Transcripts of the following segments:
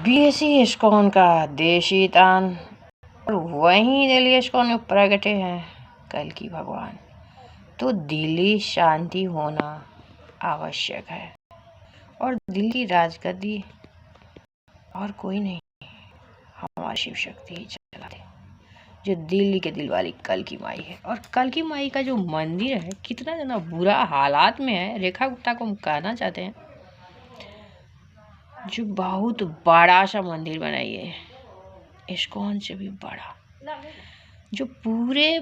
BSE ISKCON का देशी तान और वहीं दिल्ली इस्कॉन में प्रगटे हैं कल की भगवान। तो दिल्ली शांति होना आवश्यक है और दिल्ली की राजगद्दी और कोई नहीं, हमारी शिव शक्ति ही चलाते, जो दिल्ली के दिल वाली कल की माई है। और कल की माई का जो मंदिर है कितना ज़्यादा बुरा हालात में है। रेखा गुप्ता को हम कहना चाहते हैं जो बहुत बड़ा सा मंदिर बनाइए, इस्कॉन से भी बड़ा, जो पूरे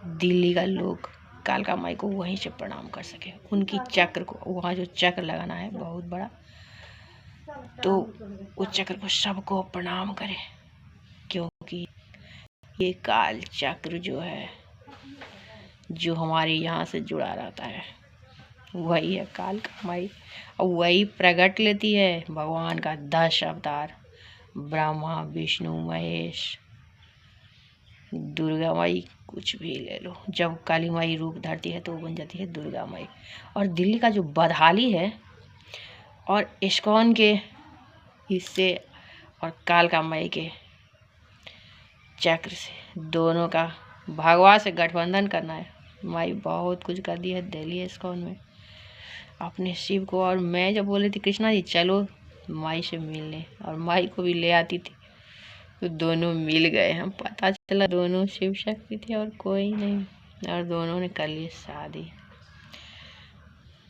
दिल्ली का लोग कालका माई को वहीं से प्रणाम कर सके। उनकी चक्र को, वहाँ जो चक्र लगाना है बहुत बड़ा, तो उस चक्र को सबको प्रणाम करे, क्योंकि ये काल चक्र जो है, जो हमारे यहाँ से जुड़ा रहता है, वही है कालका माई। और वही प्रकट लेती है भगवान का 10 अवतार, ब्रह्मा विष्णु महेश, दुर्गा माई, कुछ भी ले लो। जब काली माई रूप धरती है तो वो बन जाती है दुर्गा माई। और दिल्ली का जो बदहाली है और इस्कॉन के हिस्से और कालका माई के चक्र से, दोनों का भगवा से गठबंधन करना है। माई बहुत कुछ कर दी है दिल्ली इस्कॉन में अपने शिव को। और मैं जब बोली थी कृष्णा जी चलो माई से मिलने, और माई को भी ले आती थी, तो दोनों मिल गए। हम पता चला दोनों शिव शक्ति थे और कोई नहीं, और दोनों ने कर ली शादी।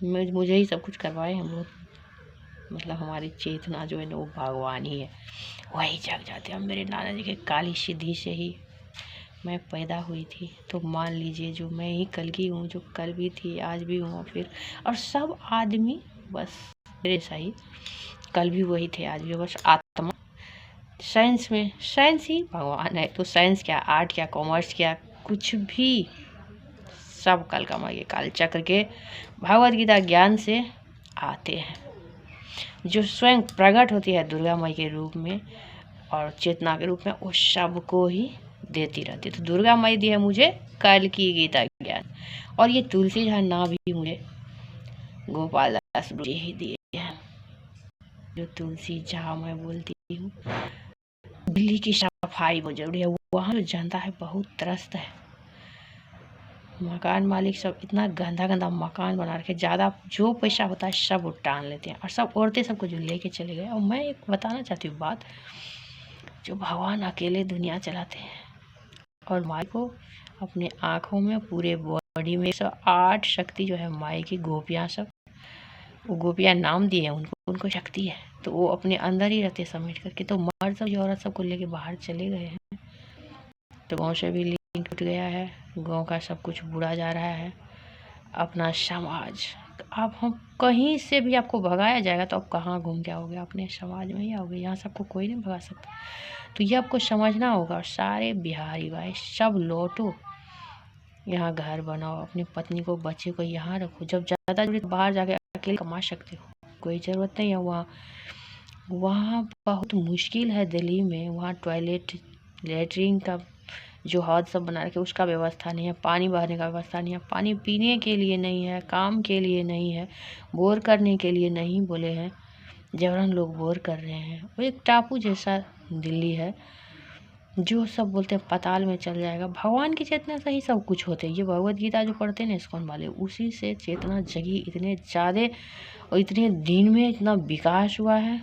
मुझे ही सब कुछ करवाए हम लोग, मतलब हमारी चेतना जो है ना वो भगवान ही है, वही जग जाते हैं। मेरे नाना जी के काली सिद्धि से ही मैं पैदा हुई थी, तो मान लीजिए जो मैं ही कल की हूँ, जो कल भी थी आज भी हूँ फिर। और सब आदमी बस मेरे सही, कल भी वही थे आज भी, बस आत्मा। साइंस में, साइंस ही भगवान है, तो साइंस क्या, आर्ट क्या, कॉमर्स क्या, कुछ भी, सब कालका माई के काल चक्र के भगवद गीता ज्ञान से आते हैं, जो स्वयं प्रकट होती है दुर्गा माई के रूप में और चेतना के रूप में, वो सबको ही देती रहती है। तो दुर्गा माई दी है मुझे कल की गीता ज्ञान, और ये तुलसी झा ना भी मुझे गोपाल दास जी ही दिए हैं। जो तुलसी झा मैं बोलती हूँ, दिल्ली की सफाई बहुत जरूरी है। वहाँ जो जनता है बहुत त्रस्त है, मकान मालिक सब इतना गंदा गंदा मकान बना रखे, ज़्यादा जो पैसा होता है सब वो टान लेते हैं, और सब औरतें सबको जो लेके चले गए। और मैं एक बताना चाहती हूँ बात, जो भगवान अकेले दुनिया चलाते हैं, और माई को अपने आँखों में, पूरे बॉडी में 108 शक्ति जो है माई की, गोपियाँ सब, वो गोपियाँ नाम दिए हैं उनको शक्ति है, तो वो अपने अंदर ही रहते समेट करके। तो मर्द सब जो औरत सबको लेके बाहर चले गए हैं, तो गाँव से भी लिंक टूट गया है, गांव का सब कुछ बुरा जा रहा है। अपना समाज, तो आप हम कहीं से भी आपको भगाया जाएगा तो आप कहाँ घूम के आओगे, अपने समाज में ही आओगे, यहाँ सबको कोई नहीं भगा सकता। तो ये आपको समझना होगा। और सारे बिहारी भाई सब लौटो, यहाँ घर बनाओ, अपनी पत्नी को बच्चे को यहाँ रखो। जब ज़्यादा जरूरत बाहर जाके अकेले कमा सकते हो, कोई ज़रूरत नहीं है। वहाँ बहुत मुश्किल है दिल्ली में, वहाँ टॉयलेट लेटरिन का जो हौद सब बना रखे उसका व्यवस्था नहीं है, पानी बहाने का व्यवस्था नहीं है, पानी पीने के लिए नहीं है, काम के लिए नहीं है, बोर करने के लिए नहीं बोले हैं, जबरन लोग बोर कर रहे हैं। वो एक टापू जैसा दिल्ली है, जो सब बोलते हैं पाताल में चल जाएगा। भगवान की चेतना से ही सब कुछ होते हैं। ये भगवद गीता जो पढ़ते हैं ना इस्कॉन वाले, उसी से चेतना जगी इतने ज़्यादा, और इतने दिन में इतना विकास हुआ है।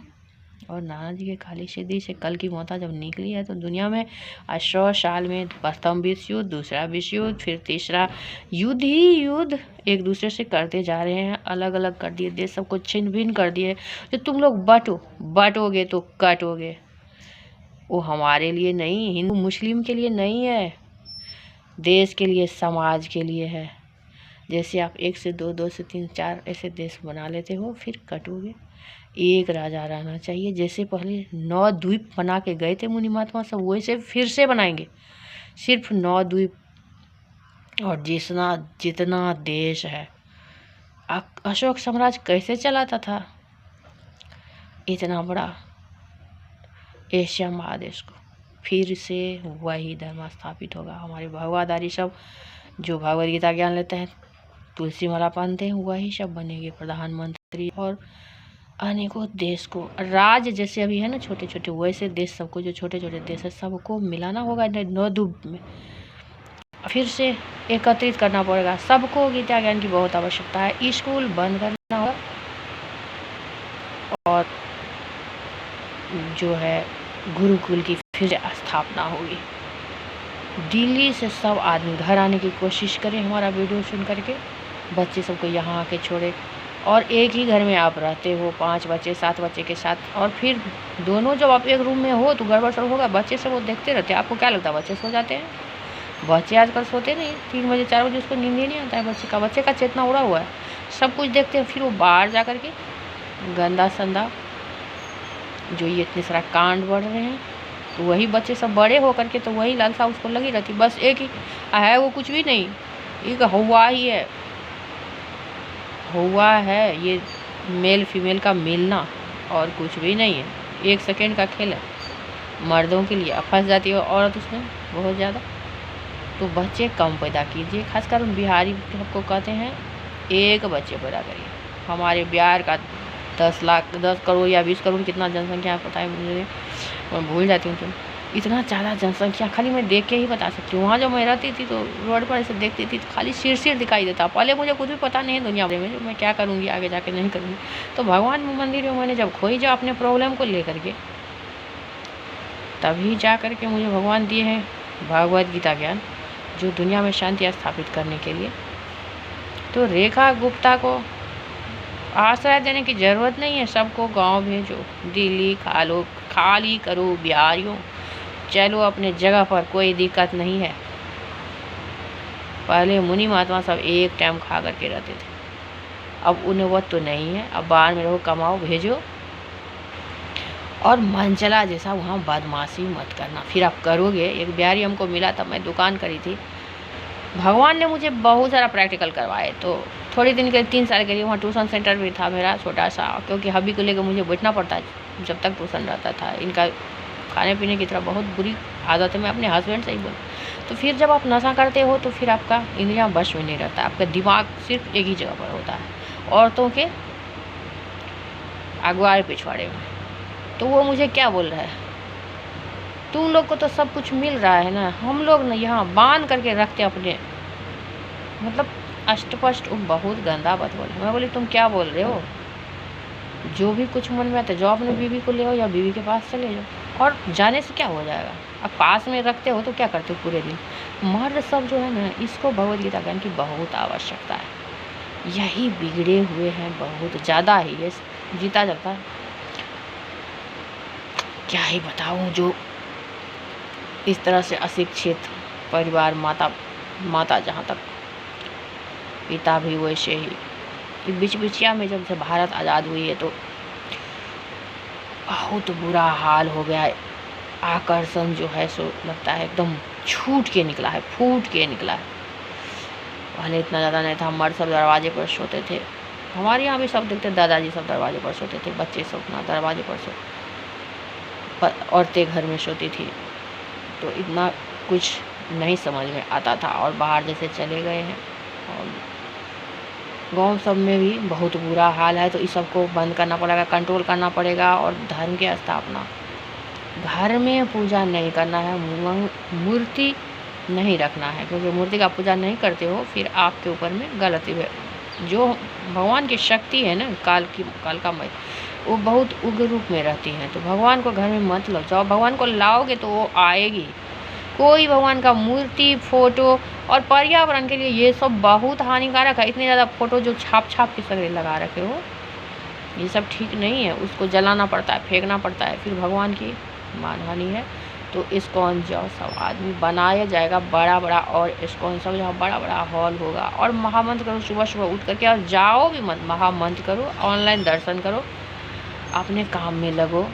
और नाना जी के काली सिद्धि से कल की माता जब निकली है, तो दुनिया में 100 साल में प्रथम विश्व युद्ध, दूसरा विश्व युद्ध, फिर तीसरा युद्ध ही युद्ध एक दूसरे से करते जा रहे हैं। अलग अलग कर दिए, देश सबको छिन्न भिन्न कर दिए। जो तुम लोग बटोगे तो कटोगे, वो हमारे लिए नहीं, हिंदू मुस्लिम के लिए नहीं है, देश के लिए, समाज के लिए है। जैसे आप 1 से 2, 2 से 3, 4 ऐसे देश बना लेते हो, फिर कटोगे। एक राजा रहना चाहिए, जैसे पहले 9 द्वीप बना के गए थे मुनि महात्मा सब, वैसे फिर से बनाएंगे, सिर्फ 9 द्वीप। और जितना देश है, अशोक साम्राज्य कैसे चलाता था इतना बड़ा एशिया महादेश को, फिर से वही धर्म स्थापित होगा। हमारे भगवादारी सब जो भगवद गीता ज्ञान लेते हैं, तुलसी माला पहनते हैं, वही सब बनेंगे प्रधानमंत्री और अनेकों देश को, राज्य जैसे अभी है ना छोटे छोटे, वैसे देश सबको, जो छोटे छोटे देश है सबको मिलाना होगा नवद्वीप में, फिर से एकत्रित करना पड़ेगा सबको। गीता ज्ञान की बहुत आवश्यकता है। स्कूल बंद करना होगा और जो है गुरुकुल की फिर से स्थापना होगी। दिल्ली से सब आदमी घर आने की कोशिश करें हमारा वीडियो सुन करके, बच्चे सबको यहाँ आके छोड़े। और एक ही घर में आप रहते हो 5 बच्चे 7 बच्चे के साथ, और फिर दोनों जब आप एक रूम में हो तो गड़बड़ सड़ होगा। बच्चे सब वो देखते रहते हैं, आपको क्या लगता है बच्चे सो जाते हैं? बच्चे आजकल सोते नहीं, 3 बजे 4 बजे उसको नींद ही नहीं आता है। बच्चे का चेतना उड़ा हुआ है, सब कुछ देखते हैं। फिर वो बाहर जा कर के गंदा संदा जो ये इतने सारा कांड बढ़ रहे हैं, तो वही बच्चे सब बड़े हो करके तो वही लालसा उसको लगी रहती। बस एक ही है, वो कुछ भी नहीं, एक हुआ ही है, हुआ है ये मेल फीमेल का मिलना और कुछ भी नहीं है। 1 सेकेंड का खेल है मर्दों के लिए। फंस जाती है औरत उसमें बहुत ज़्यादा। तो बच्चे कम पैदा कीजिए, खासकर उन बिहारी सबको कहते हैं 1 बच्चे पैदा करिए। हमारे बिहार का 10 करोड़ या 20 करोड़ कितना जनसंख्या है पता है मुझे, मैं भूल जाती हूँ। तो इतना ज़्यादा जनसंख्या खाली मैं देख के ही बता सकती हूँ। वहाँ जब मैं रहती थी तो रोड पर ऐसे देखती थी तो खाली सिर दिखाई देता। पहले मुझे कुछ भी पता नहीं है दुनिया भर में, जो मैं क्या करूँगी आगे जाके नहीं करूँगी। तो भगवान मंदिर में मैंने जब खोई जा अपने प्रॉब्लम को लेकर के, तभी जा कर के मुझे भगवान दिए हैं भगवद गीता ज्ञान, जो दुनिया में शांति स्थापित करने के लिए। तो रेखा गुप्ता को आश्रय देने की ज़रूरत नहीं है, सबको गांव भेजो। दिल्ली खाली करो बिहारियों, चलो अपने जगह पर, कोई दिक्कत नहीं है। पहले मुनि महात्मा सब एक टाइम खा करके रहते थे, अब उन्हें वो तो नहीं है। अब बाहर में रहो, कमाओ, भेजो। और मनचला जैसा वहाँ बदमाशी मत करना, फिर आप करोगे। एक बिहारी हमको मिला था, मैं दुकान करी थी, भगवान ने मुझे बहुत सारा प्रैक्टिकल करवाए। तो थोड़ी दिन के 3 साल के लिए वहाँ ट्यूशन सेंटर भी था मेरा छोटा सा, क्योंकि हबी को लेकर मुझे बैठना पड़ता है जब तक ट्यूशन रहता था। इनका खाने पीने की तरह बहुत बुरी आदत है, मैं अपने हस्बैंड से ही बोलूँ। तो फिर जब आप नशा करते हो तो फिर आपका इंद्रियां वश में नहीं रहता, आपका दिमाग सिर्फ एक ही जगह पर होता है, औरतों के अगुआए पिछवाड़े में। तो वो मुझे क्या बोल रहा है, तुम लोग को तो सब कुछ मिल रहा है ना, हम लोग ना यहाँ बांध करके रखते अपने, मतलब अष्टपष्ट। बहुत गंदा बात बोले। मैं बोली तुम क्या बोल रहे हो, जो भी कुछ मन में आता है, जो अपने बीवी को ले आओ या बीवी के पास चले जाओ, और जाने से क्या हो जाएगा। अब पास में रखते हो तो क्या करते हो पूरे दिन। मर्द सब जो है ना, इसको भगवद गीता ज्ञान की बहुत आवश्यकता है। यही बिगड़े हुए हैं बहुत ज़्यादा ही, ये जीता जाता है। क्या ही बताऊँ, जो इस तरह से अशिक्षित परिवार, माता जहाँ तक, पिता भी वैसे ही। बीच-बीचिया में जब से भारत आज़ाद हुई है तो बहुत बुरा हाल हो गया है। आकर्षण जो है सो लगता है एकदम छूट के निकला है, फूट के निकला है। पहले इतना ज़्यादा नहीं था, मर्द सब दरवाजे पर सोते थे। हमारे यहाँ भी सब देखते, दादाजी सब दरवाजे पर सोते थे, बच्चे सब अपना दरवाजे पर सोते, औरतें घर में सोती थी। तो इतना कुछ नहीं समझ में आता था। और बाहर जैसे चले गए हैं, और गांव सब में भी बहुत बुरा हाल है। तो इस सब को बंद करना पड़ेगा, कंट्रोल करना पड़ेगा। और धर्म की स्थापना, घर में पूजा नहीं करना है, मूर्ति नहीं रखना है, क्योंकि मूर्ति का पूजा नहीं करते हो फिर आपके ऊपर में गलती है। जो भगवान की शक्ति है ना, काल का मय, वो बहुत उग्र रूप में रहती हैं। तो भगवान को घर में मत लो, जब भगवान को लाओगे तो वो आएगी। कोई भगवान का मूर्ति, फोटो, और पर्यावरण के लिए ये सब बहुत हानिकारक है। इतने ज़्यादा फोटो जो छाप के सगरे लगा रखे हो, ये सब ठीक नहीं है। उसको जलाना पड़ता है, फेंकना पड़ता है, फिर भगवान की मानहानि है। तो इस्कॉन जाओ, सब आदमी बनाया जाएगा बड़ा, और इस्कॉन सब जहाँ बड़ा हॉल होगा। और महामंत्र करो, सुबह उठ करके, और जाओ भी मत, महामंत्र करो, ऑनलाइन दर्शन करो, अपने काम में लगो।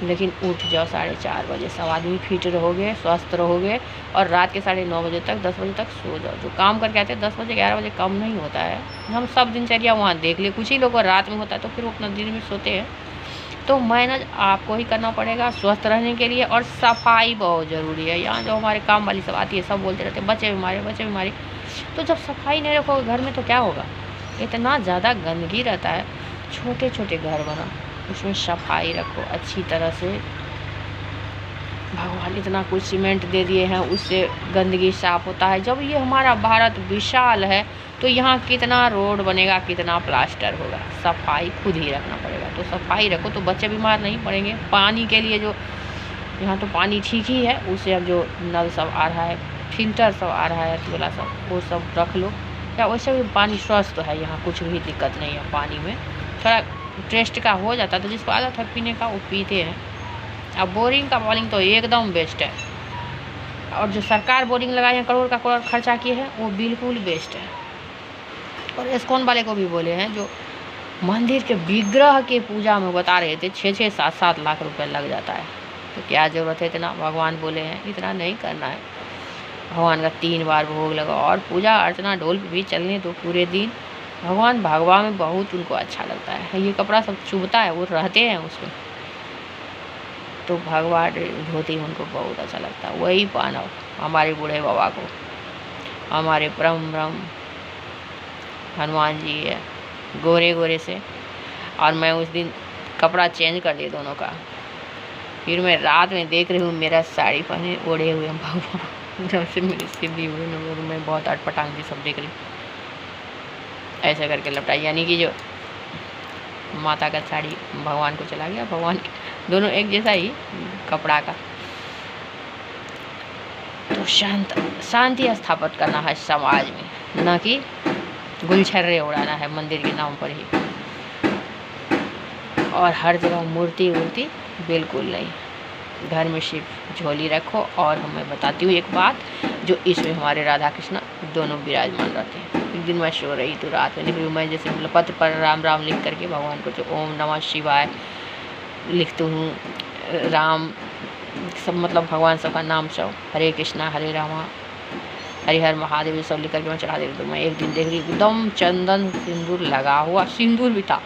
लेकिन उठ जाओ 4:30 बजे, सब आदमी फिट रहोगे, स्वस्थ रहोगे। और रात के 9:30 बजे तक, 10 बजे तक सो जाओ। जो काम करके आते हैं 10 बजे 11 बजे कम नहीं होता है। हम सब दिनचर्या वहाँ देख लिए, कुछ ही लोगों को रात में होता है तो फिर वो अपना दिन में सोते हैं। तो मैनेज आपको ही करना पड़ेगा स्वस्थ रहने के लिए। और सफाई बहुत ज़रूरी है। यहाँ जो हमारे काम वाली सब आती है, सब बोलते रहते हैं बच्चे बीमारी। तो जब सफाई नहीं रखोगे घर में तो क्या होगा। इतना ज़्यादा गंदगी रहता है, छोटे छोटे घर बनाओ, उसमें सफाई रखो अच्छी तरह से। भगवान इतना कुछ सीमेंट दे दिए हैं, उससे गंदगी साफ होता है। जब ये हमारा भारत विशाल है तो यहाँ कितना रोड बनेगा, कितना प्लास्टर होगा। सफाई खुद ही रखना पड़ेगा। तो सफाई रखो तो बच्चे बीमार नहीं पड़ेंगे। पानी के लिए जो यहाँ तो पानी ठीक ही है, उससे अब जो नल सब आ रहा है, फिल्टर सब आ रहा है वाला सब, वो सब रख लो। या वैसे भी पानी स्वस्थ है, यहाँ कुछ भी दिक्कत नहीं है। पानी में थोड़ा टेस्ट का हो जाता है, तो जिसको आदत है पीने का वो पीते हैं। अब बोरिंग का पानी तो एकदम बेस्ट है, और जो सरकार बोरिंग लगाए हैं, करोड़ का करोड़ खर्चा किए हैं, वो बिल्कुल बेस्ट है। और इस्कॉन वाले को भी बोले हैं, जो मंदिर के विग्रह के पूजा में बता रहे थे 6-6, 7-7 लाख रुपए लग जाता है। तो क्या ज़रूरत है इतना? भगवान बोले हैं इतना नहीं करना है। भगवान का 3 बार भोग लगाओ और पूजा अर्चना ढोल पे भी चलने दो पूरे दिन। भगवान भगवा में बहुत उनको अच्छा लगता है। ये कपड़ा सब चुभता है, वो रहते हैं उसमें, तो भगवा धोती उनको बहुत अच्छा लगता है, वही पहनो। हमारे बूढ़े बाबा को, हमारे परम ब्रह्म हनुमान जी है गोरे गोरे से, और मैं उस दिन कपड़ा चेंज कर दिया दोनों का। फिर मैं रात में देख रही हूँ मेरा साड़ी पहने ओढ़े हुए भगवान, जब से मेरी सीधी हुई ना, मैं बहुत अटपटांग थी, सब देख रही ऐसा करके लपटाई। यानी कि जो माता का साड़ी भगवान को चला गया, भगवान दोनों एक जैसा ही कपड़ा का। तो शांति स्थापित करना है समाज में, न कि गुलछर्रे उड़ाना है मंदिर के नाम पर ही। और हर जगह मूर्ति वूर्ति बिल्कुल नहीं, घर में सिर्फ झोली रखो। और मैं बताती हूँ एक बात, जो इसमें हमारे राधा कृष्ण दोनों विराजमान रहते हैं। एक दिन मैं सो रही तो रात में निकली, मैं जैसे मतलब पत्र पर राम राम लिख करके भगवान को जो ओम नमः शिवाय लिखती हूँ, राम सब मतलब भगवान सबका नाम सब, हरे कृष्णा हरे रामा हरि हर महादेव सब लिख करके मैं चढ़ा देती हूँ। मैं एक दिन देख रही एकदम चंदन सिंदूर लगा हुआ, सिंदूर भी था,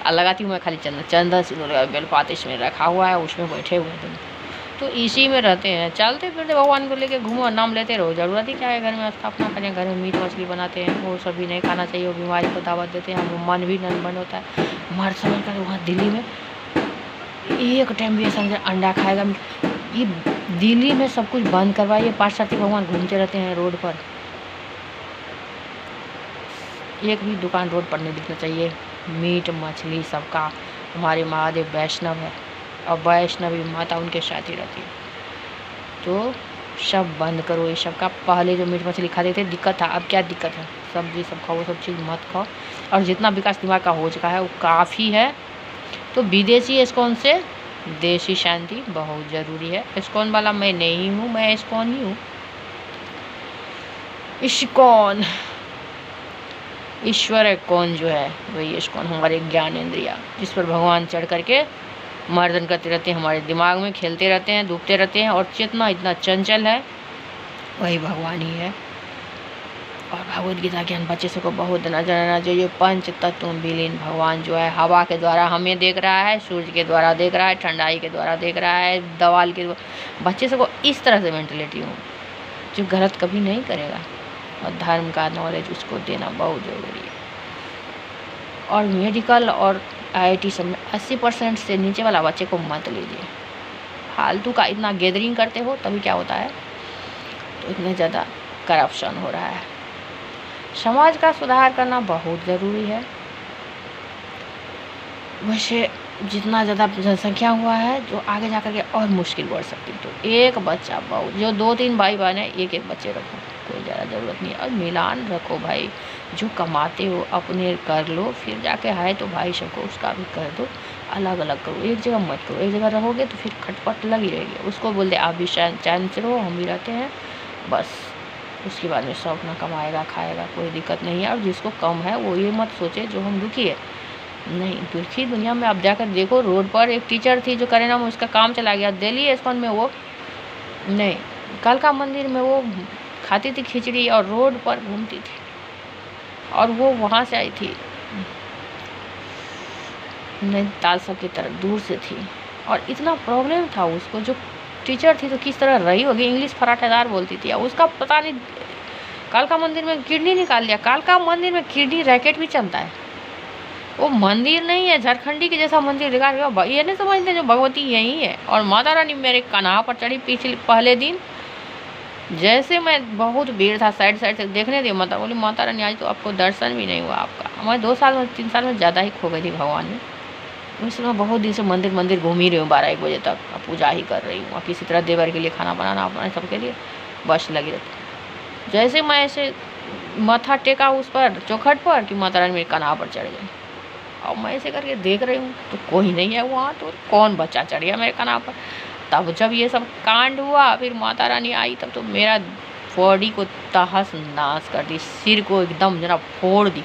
लगाती हूँ मैं खाली चंदन सिंदूर लगा, बेलपात इसमें रखा हुआ है, उसमें बैठे हुए तुम तो इसी में रहते हैं। चलते फिरते भगवान को लेके घूमो, नाम लेते रहो, ज़रूरत ही क्या है घर में स्थापना करें। घर में मीट मछली बनाते हैं, वो सब भी नहीं खाना चाहिए, वो बीमारी को दावत देते हैं। हम मन भी नन बन होता है। मर्द समझ कर वहाँ दिल्ली में एक टाइम भी समझे अंडा खाएगा। ये दिल्ली में सब कुछ बंद करवाइए, पार्षद भगवान घूमते रहते हैं रोड पर, एक भी दुकान रोड पर नहीं दिखना चाहिए। मीट मछली सबका, हमारे महादेव वैष्णव है और वैष्णवी माता उनके साथ ही रहती है, तो सब बंद करो ये सब का। पहले जो मीट मछली खाते थे दिक्कत था, अब क्या दिक्कत है? सब्जी सब खाओ, वो सब चीज़ मत खाओ। और जितना विकास दिमाग का हो चुका है वो काफ़ी है। तो विदेशी इस्कॉन से देशी शांति बहुत ज़रूरी है। इस्कॉन वाला मैं नहीं हूँ, मैं इस्कॉन ही हूँ। इस्कॉन ईश्वर कौन जो है वही इस्कॉन, हमारे ज्ञानेंद्रिया जिस पर भगवान चढ़ करके मर्दन करते रहते हैं, हमारे दिमाग में खेलते रहते हैं, डूबते रहते हैं। और चेतना इतना चंचल है, वही भगवान ही है। और भगवद गीता ज्ञान बच्चे सबको बहुत देना जानना चाहिए। पंच तत्व विलीन भगवान जो है हवा के द्वारा हमें देख रहा है, सूर्य के द्वारा देख रहा है, ठंडाई के द्वारा देख रहा है, दवाल के बच्चे सबको इस तरह से मेंटलिटी हो जो गलत कभी नहीं करेगा। और धर्म का नॉलेज उसको देना बहुत ज़रूरी है। और मेडिकल और IIT सब में 80% से नीचे वाला बच्चे को मत लीजिए। फालतू का इतना गैदरिंग करते हो तभी क्या होता है, तो इतने ज़्यादा करप्शन हो रहा है। समाज का सुधार करना बहुत ज़रूरी है। वैसे जितना ज़्यादा जनसंख्या हुआ है जो आगे जा कर के और मुश्किल बढ़ सकती है। तो एक बच्चा बहुत, जो 2-3 भाई बहन है एक एक बच्चे रखो, कोई ज़्यादा ज़रूरत नहीं है। और मिलान रखो भाई, जो कमाते हो अपने कर लो, फिर जाके है तो भाई सबको उसका भी कर दो। अलग अलग करो, एक जगह मत करो। एक जगह रहोगे तो फिर खटपट लगी रहेगी। उसको बोल दे आप भी चैन से रहो, हम भी रहते हैं, बस। उसके बाद में सब अपना कमाएगा खाएगा, कोई दिक्कत नहीं है। और जिसको कम है वो ये मत सोचे जो हम दुखी है, नहीं। दुखी दुनिया में आप जाकर देखो, रोड पर एक टीचर थी जो करेना में उसका काम चला गया, दिल्ली इस्कॉन में वो नहीं, कालका मंदिर में वो खाती थी खिचड़ी और रोड पर घूमती थी। और वो वहाँ से आई थी नैनीताल सब की तरफ, दूर से थी। और इतना प्रॉब्लम था उसको, जो टीचर थी तो किस तरह रही होगी, इंग्लिश फराटेदार बोलती थी। उसका पता नहीं कालका मंदिर में किडनी निकाल लिया। कालका मंदिर में किडनी रैकेट भी चलता है। वो मंदिर नहीं है, झारखंडी के जैसा मंदिर दिखा रहे, ये नहीं समझते जो भगवती यही है। और माता रानी मेरे कन्हा पर चढ़ी पहले दिन, जैसे मैं बहुत भीड़ था, साइड साइड से देखने दी, माता बोली माता रानी आज तो आपको दर्शन भी नहीं हुआ आपका। मैं 2 साल में 3 साल में ज़्यादा ही खो गई थी भगवान में। इसलिए मैं बहुत दिन से मंदिर घूम ही रही हूँ, 12-1 बजे तक पूजा ही कर रही हूँ। किसी तरह देवर के लिए खाना बनाना, अपना सबके लिए बस लगी रहती। जैसे मैं ऐसे माथा टेका उस पर चौखट पर कि माता रानी मेरे कन्हा पर चढ़ गई। और मैं ऐसे करके देख रही हूँ तो कोई नहीं है वहाँ, तो कौन बच्चा चढ़ गया मेरे कन्हा पर। तब जब ये सब कांड हुआ, फिर माता रानी आई, तब तो मेरा बॉडी को तहस नाश कर दी, सिर को एकदम जरा फोड़ दी,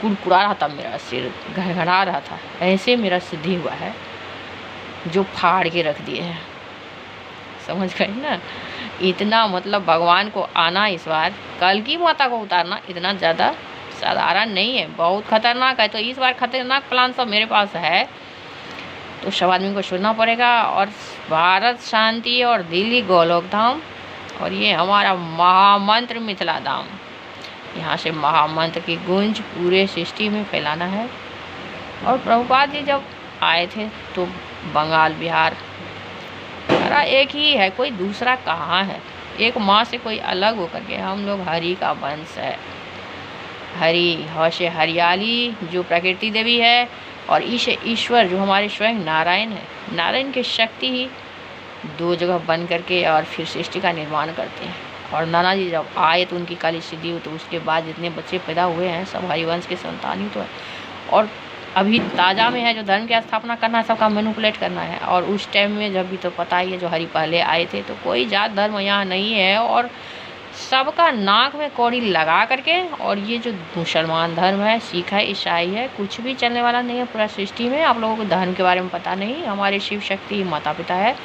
कुड़कुड़ा रहा था मेरा सिर, घड़घड़ा रहा था। ऐसे मेरा सिद्धि हुआ है जो फाड़ के रख दिए हैं, समझ गए ना। इतना मतलब भगवान को आना इस बार, कल की माता को उतारना इतना ज़्यादा साधारण नहीं है, बहुत खतरनाक है। तो इस बार खतरनाक प्लान सब मेरे पास है, तो सब आदमी को सुनना पड़ेगा। और भारत शांति और दिल्ली गोलोक धाम, और ये हमारा महामंत्र मिथिला धाम, यहाँ से महामंत्र की गूंज पूरे सृष्टि में फैलाना है। और प्रभुपाद जी जब आए थे तो बंगाल बिहार सारा एक ही है, कोई दूसरा कहाँ है। एक माँ से कोई अलग होकर के, हम लोग हरि का वंश है। हरि हौशे हरियाली जो प्रकृति देवी है, और ईश्वर जो हमारे स्वयं नारायण है। नारायण की शक्ति ही 2 जगह बन करके और फिर सृष्टि का निर्माण करते हैं। और नाना जी जब आए तो उनकी काली सिद्धि हुई, तो उसके बाद जितने बच्चे पैदा हुए हैं सब हरिवंश के संतान ही तो है। और अभी ताज़ा में है जो धर्म की स्थापना करना है, सबका मैनिपुलेट करना है। और उस टाइम में जब भी तो पता ही है जो हरि पहले आए थे, तो कोई जात धर्म यहाँ नहीं है, और सबका नाक में कौड़ी लगा करके। और ये जो मुसलमान धर्म है, सिख है, ईसाई है, कुछ भी चलने वाला नहीं है पूरा सृष्टि में। आप लोगों को धर्म के बारे में पता नहीं, हमारे शिव शक्ति माता पिता है।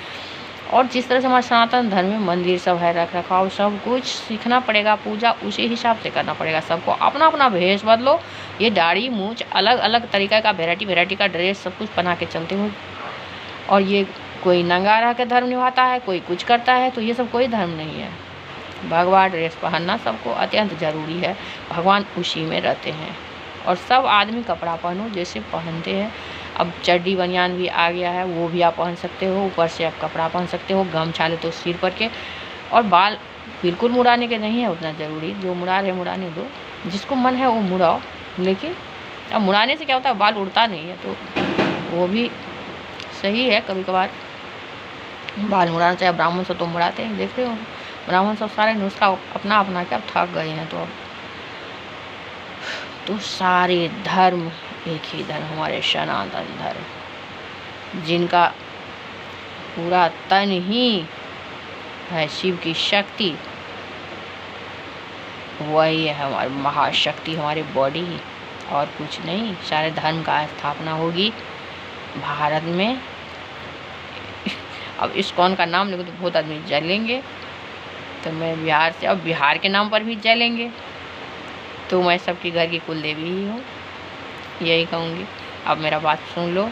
और जिस तरह से हमारे सनातन धर्म में मंदिर सब है, रख रखाव सब कुछ सीखना पड़ेगा, पूजा उसी हिसाब से करना पड़ेगा। सबको अपना अपना भेष बदलो, ये दाढ़ी मूंछ अलग अलग तरीका का, वैरायटी का ड्रेस सब कुछ बना के चलते हो। और ये कोई नंगा रह के धर्म निभाता है, कोई कुछ करता है, तो ये सब कोई धर्म नहीं है। भगवा ड्रेस पहनना सबको अत्यंत ज़रूरी है, भगवान उसी में रहते हैं। और सब आदमी कपड़ा पहनो जैसे पहनते हैं। अब चड्डी बनियान भी आ गया है, वो भी आप पहन सकते हो, ऊपर से आप कपड़ा पहन सकते हो, गमछा ले तो सिर पर के। और बाल बिल्कुल मुड़ाने के नहीं है उतना ज़रूरी, जो मुड़ा रहे मुड़ाने दो, जिसको मन है वो मुड़ाओ। लेकिन अब मुड़ाने से क्या होता है, बाल उड़ता नहीं है, तो वो भी सही है। कभी कभार बाल मुड़ाना चाहिए। ब्राह्मण सब तो मुड़ाते हैं, देख रहे हो, ब्राह्मण सब सारे नुस्खा अपना अपना के अब थक गए हैं। तो सारे धर्म एक ही धर्म, हमारे सनातन धर्म, जिनका पूरा तन ही है शिव की शक्ति, वही है हमारी महाशक्ति, हमारी बॉडी ही, और कुछ नहीं। सारे धर्म का स्थापना होगी भारत में। अब इस्कॉन का नाम लेकर तो बहुत आदमी जलेंगे, तो मैं बिहार से, अब बिहार के नाम पर भी जलेंगे, तो मैं सबके घर की कुल देवी ही हूँ, यही कहूँगी। अब मेरा बात सुन लो,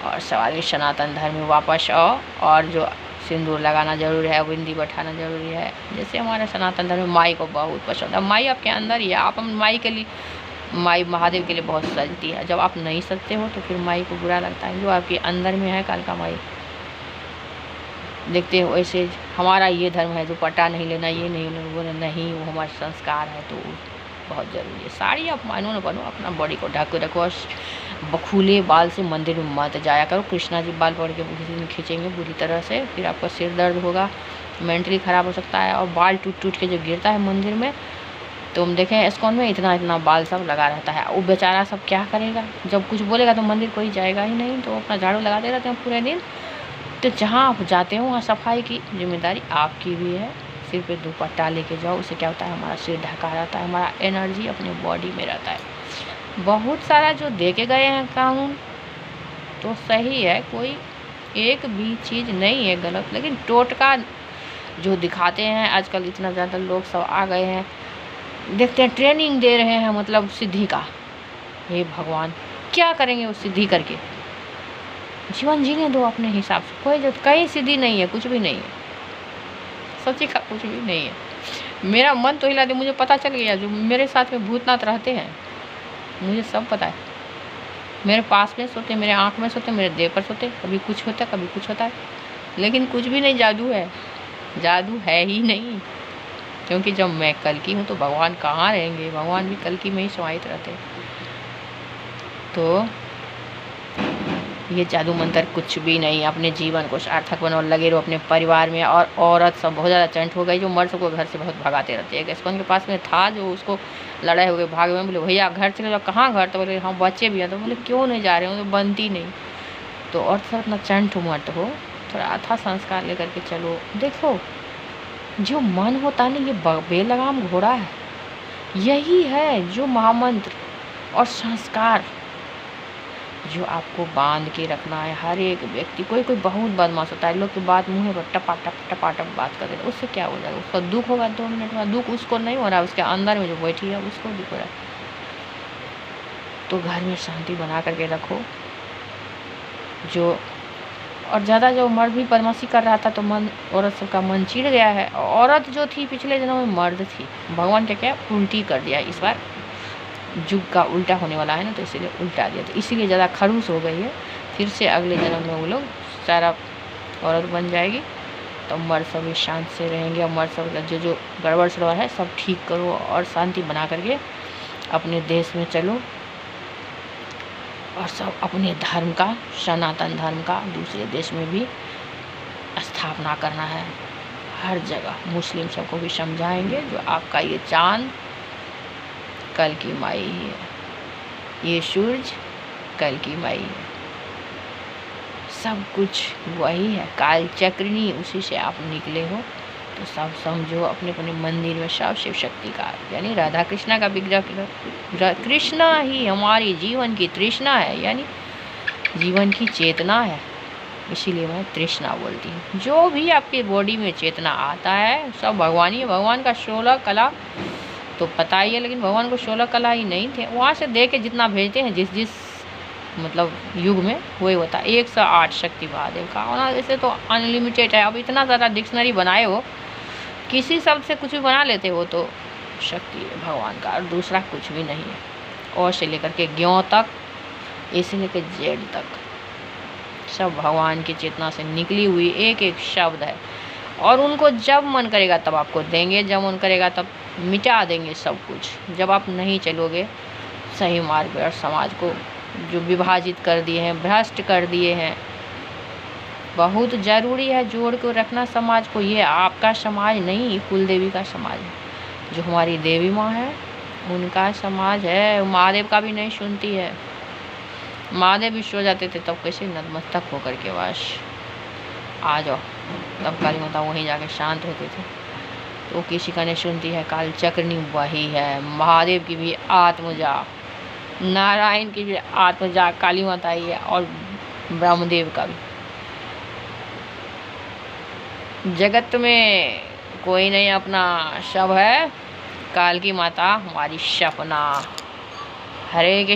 और सवाल सनातन धर्म में वापस आओ। और जो सिंदूर लगाना ज़रूरी है, बिंदी बैठाना ज़रूरी है। जैसे हमारे सनातन धर्म में माई को बहुत पसंद है, माई आपके अंदर ही है। आप माई के लिए, माई महादेव के लिए बहुत सजती है। जब आप नहीं सजते हो तो फिर माई को बुरा लगता है। जो आपके अंदर में है कालका माई, देखते हो। ऐसे हमारा ये धर्म है, जो पट्टा नहीं लेना, ये नहीं लेना, वो नहीं, वो हमारा संस्कार है, तो बहुत ज़रूरी है। साड़ी आप मानो न बनो, अपना बॉडी को ढक के रखो। खुले बाल से मंदिर में मत जाया करो। कृष्णा जी बाल पकड़ के किसी दिन खींचेंगे बुरी तरह से, फिर आपका सिर दर्द होगा, मेंटली ख़राब हो सकता है। और बाल टूट टूट के जो गिरता है मंदिर में, तो हम देखें इस्कॉन में इतना इतना बाल सब लगा रहता है। वो बेचारा सब क्या करेगा, जब कुछ बोलेगा तो मंदिर कोई जाएगा ही नहीं, तो अपना झाड़ू लगाते रहते हैं पूरे दिन। तो जहाँ आप जाते हो वहाँ सफाई की जिम्मेदारी आपकी भी है। सिर पे दुपट्टा लेके जाओ, उससे क्या होता है, हमारा सिर ढका रहता है, हमारा एनर्जी अपने बॉडी में रहता है। बहुत सारा जो देके गए हैं कानून, तो सही है, कोई एक भी चीज़ नहीं है गलत। लेकिन टोटका जो दिखाते हैं आजकल, इतना ज़्यादा लोग सब आ गए हैं, देखते हैं ट्रेनिंग दे रहे हैं, मतलब सिद्धि का। हे भगवान, क्या करेंगे उस सिद्धि करके? जीवन जीने दो अपने हिसाब से, कोई जो कहीं सिद्धि नहीं है, कुछ भी नहीं है, सच्ची का कुछ भी नहीं है। मेरा मन तो हिला दे, मुझे पता चल गया, जो मेरे साथ में भूतनाथ रहते हैं मुझे सब पता है। मेरे पास में सोते, मेरे आँख में सोते, मेरे देह पर सोते, कभी कुछ होता है कभी कुछ होता है, लेकिन कुछ भी नहीं जादू है, जादू है ही नहीं। क्योंकि जब मैं कल की हूँ तो भगवान कहाँ रहेंगे, भगवान भी कल की में ही समाहित रहते हैं। तो ये जादू मंत्र कुछ भी नहीं। अपने जीवन को सार्थक बनाओ, लगे रहो अपने परिवार में। और औरत सब बहुत ज़्यादा चंट हो गई, जो मर्द सबको घर से बहुत भगाते रहते हैं। इसको उनके पास में था जो उसको लड़ाई हो गई, भाग में, बोले भैया घर चले जाओ। कहाँ घर? तो बोले हाँ बच्चे भी हैं। तो बोले क्यों नहीं जा रहे हो? तो बनती नहीं। तो औरत सब इतना चंट मत हो, थोड़ा अच्छा संस्कार लेकर के चलो। देखो जो मन होता है ना, ये बेलगाम घोड़ा है, यही है जो महामंत्र और संस्कार जो आपको बांध के रखना है। हर एक व्यक्ति, कोई बहुत बदमाश होता है, लोग की बात मुँह पर टपाटप बात कर देते, उससे क्या हो जाएगा? उसका दुख होगा 2 मिनट में। दुख उसको नहीं हो रहा है, उसके अंदर में जो बैठी है उसको दुख हो रहा है। तो घर में शांति बना करके रखो। जो और ज़्यादा जो मर्द भी बदमाशी कर रहा था तो मन, औरत सबका मन चिढ़ गया है। औरत जो थी पिछले जन्म में मर्द थी, भगवान ने क्या उल्टी कर दिया। इस बार युग का उल्टा होने वाला है ना, तो इसीलिए उल्टा दिया। तो इसीलिए ज़्यादा खड़ूस हो गई है। फिर से अगले जन्म में वो लोग सारा औरत बन जाएगी, तो मर्द सब भी शांत से रहेंगे। और मर्द सब जो गड़बड़ सड़बड़ है सब ठीक करो और शांति बना करके अपने देश में चलो। और सब अपने धर्म का, सनातन धर्म का दूसरे देश में भी स्थापना करना है। हर जगह मुस्लिम सबको भी समझाएंगे जो आपका ये चांद कल की माई है, ये सूरज कल की माई है, सब कुछ वही है, काल चक्रिणी, उसी से आप निकले हो। तो सब समझो, अपने अपने मंदिर में सब शिव शक्ति का, यानी राधा कृष्णा का विग्रह। कृष्णा ही हमारी जीवन की तृष्णा है, यानी जीवन की चेतना है। इसीलिए मैं तृष्णा बोलती हूँ। जो भी आपके बॉडी में चेतना आता है सब भगवान ही है। भगवान का 16 कला तो पता ही है, लेकिन भगवान को 16 कला ही नहीं थे। वहाँ से दे के जितना भेजते हैं, जिस मतलब युग में वही होता है। 108 शक्ति महादेव का होना, जैसे तो अनलिमिटेड है। अब इतना ज़्यादा डिक्शनरी बनाए हो, किसी शब्द से कुछ भी बना लेते हो, तो शक्ति है भगवान का, और दूसरा कुछ भी नहीं है। और से लेकर के ज्ञों तक, ए से लेकर जेड तक, सब भगवान की चेतना से निकली हुई एक एक शब्द है। और उनको जब मन करेगा तब आपको देंगे, जब मन करेगा तब मिटा देंगे सब कुछ। जब आप नहीं चलोगे सही मार्ग पर, और समाज को जो विभाजित कर दिए हैं, भ्रष्ट कर दिए हैं, बहुत ज़रूरी है जोड़ के रखना समाज को। ये आपका समाज नहीं, कुल देवी का समाज है, जो हमारी देवी माँ है उनका समाज है। महादेव का भी नहीं सुनती है। महादेव भी सो जाते थे तब कैसे नतमस्तक होकर के बस आ जाओ, तब काली माता वहीं जाके शांत होते थे। तो किसी का नहीं सुनती है। काल चक्रिणी वही है। महादेव की भी आत्मजा, नारायण की भी आत्मजा काली माता ही है, और ब्रह्मदेव का भी। जगत में कोई नहीं अपना, सब है काल की माता हमारी सपना। हरे कृष्ण।